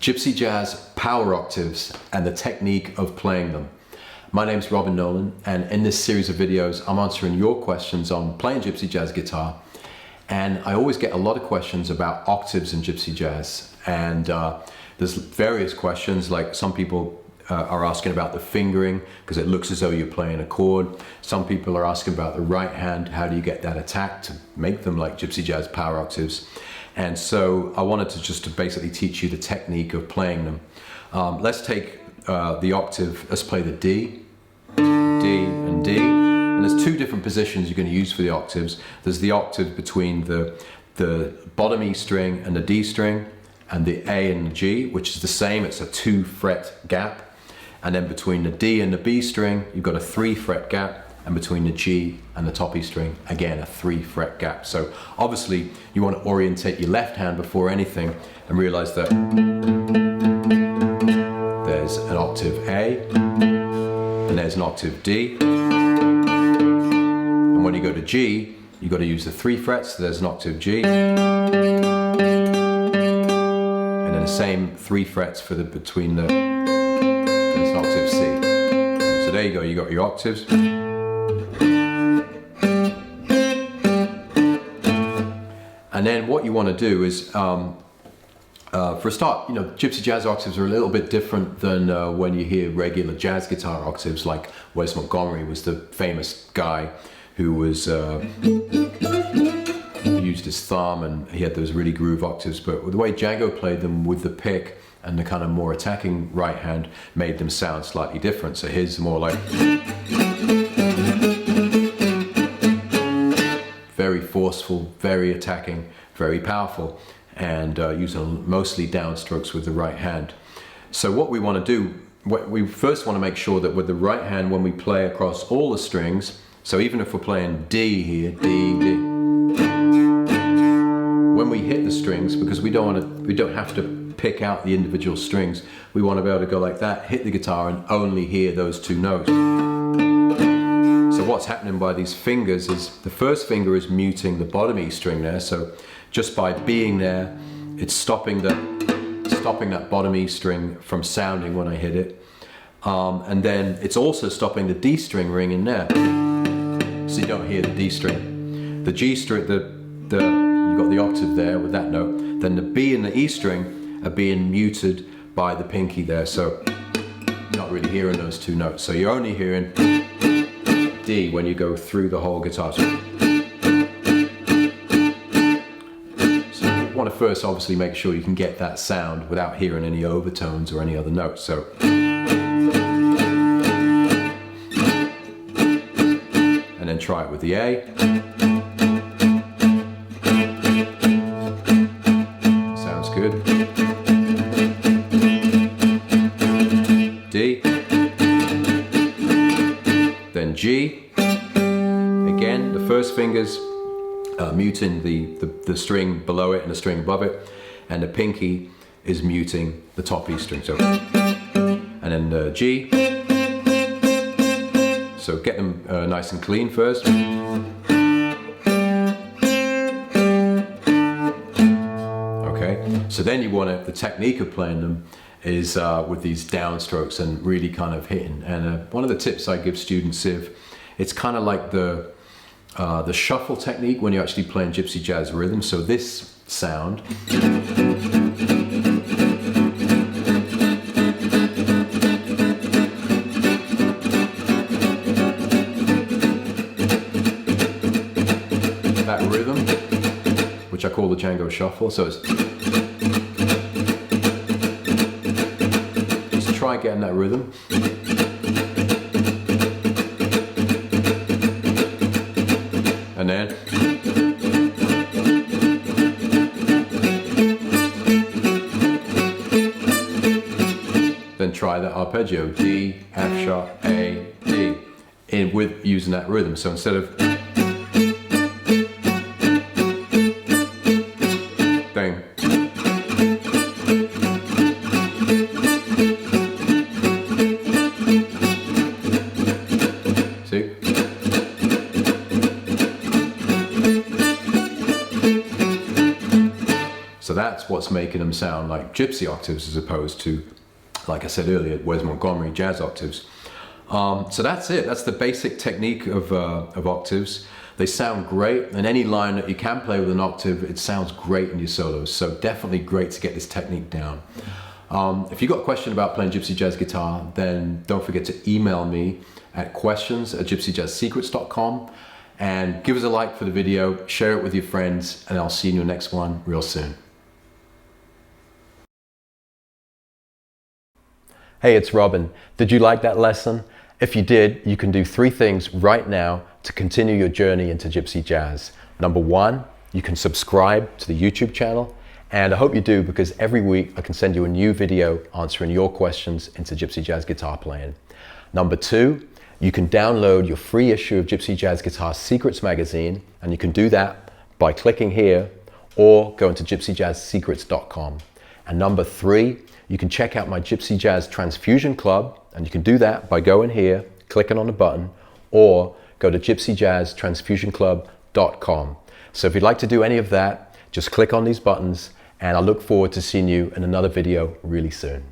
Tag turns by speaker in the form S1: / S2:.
S1: Gypsy Jazz Power Octaves and the technique of playing them. My name's Nolan, and in this series of videos I'm answering your questions on playing Gypsy Jazz guitar. And I always get a lot of questions about octaves in Gypsy Jazz, and there's various questions, like some people are asking about the fingering because it looks as though you're playing a chord. Some people are asking about the right hand, how do you get that attack to make them like Gypsy Jazz Power Octaves. And so I wanted to basically teach you the technique of playing them. Let's take the octave, let's play the D, and D. And there's two different positions you're going to use for the octaves. There's the octave between the bottom E string and the D string, and the A and the G, which is the same, it's a 2-fret gap. And then between the D and the B string, you've got a 3-fret gap, and between the G and the top E string, again, a 3-fret gap. So obviously you want to orientate your left hand before anything and realize that there's an octave A, and there's an octave D. And when you go to G, you've got to use the 3 frets, so there's an octave G. And then the same 3 frets for between the, there's an octave C. So there you go, you got your octaves. And then what you want to do is, for a start, Gypsy Jazz octaves are a little bit different than when you hear regular jazz guitar octaves, like Wes Montgomery was the famous guy who was used his thumb, and he had those really groove octaves. But the way Django played them with the pick and the kind of more attacking right hand made them sound slightly different. So his more like very forceful, very attacking, very powerful, and using mostly downstrokes with the right hand. So what we want to do, we first want to make sure that with the right hand, when we play across all the strings, so even if we're playing D here, D, D, when we hit the strings, because we don't have to pick out the individual strings, we want to be able to go like that, hit the guitar, and only hear those two notes. So what's happening by these fingers is the first finger is muting the bottom E string there, so just by being there, it's stopping that bottom E string from sounding when I hit it. And then it's also stopping the D string ring in there, so you don't hear the D string. The G string, you've got the octave there with that note, then the B and the E string are being muted by the pinky there, so you're not really hearing those two notes. So you're only hearing D when you go through the whole guitar. So you want to first obviously make sure you can get that sound without hearing any overtones or any other notes. So and then try it with the A. Sounds good. D. Then G. Again, the first finger's muting the string below it and the string above it, and the pinky is muting the top E string. So, and then G. So get them nice and clean first. Okay, so then you want the technique of playing them is with these downstrokes and really kind of hitting. And one of the tips I give students, if it's kind of like the shuffle technique when you're actually playing Gypsy Jazz rhythm. So this sound, that rhythm, which I call the Django shuffle. So it's try getting that rhythm. And then try that arpeggio, D, F sharp, A, D, with using that rhythm. So instead of bang, see? So that's what's making them sound like Gypsy octaves as opposed to, like I said earlier, Wes Montgomery jazz octaves. So that's it. That's the basic technique of octaves. They sound great, and any line that you can play with an octave, it sounds great in your solos. So definitely great to get this technique down. If you've got a question about playing Gypsy Jazz guitar, then don't forget to email me at questions@gypsyjazzsecrets.com, and give us a like for the video, share it with your friends, and I'll see you in your next one real soon. Hey, it's Robin. Did you like that lesson? If you did, you can do 3 things right now to continue your journey into Gypsy Jazz. Number 1, you can subscribe to the YouTube channel, and I hope you do, because every week I can send you a new video answering your questions into Gypsy Jazz guitar playing. Number 2, you can download your free issue of Gypsy Jazz Guitar Secrets magazine, and you can do that by clicking here or going to gypsyjazzsecrets.com. And number 3, you can check out my Gypsy Jazz Transfusion Club, and you can do that by going here, clicking on the button, or go to gypsyjazztransfusionclub.com. So if you'd like to do any of that, just click on these buttons, and I look forward to seeing you in another video really soon.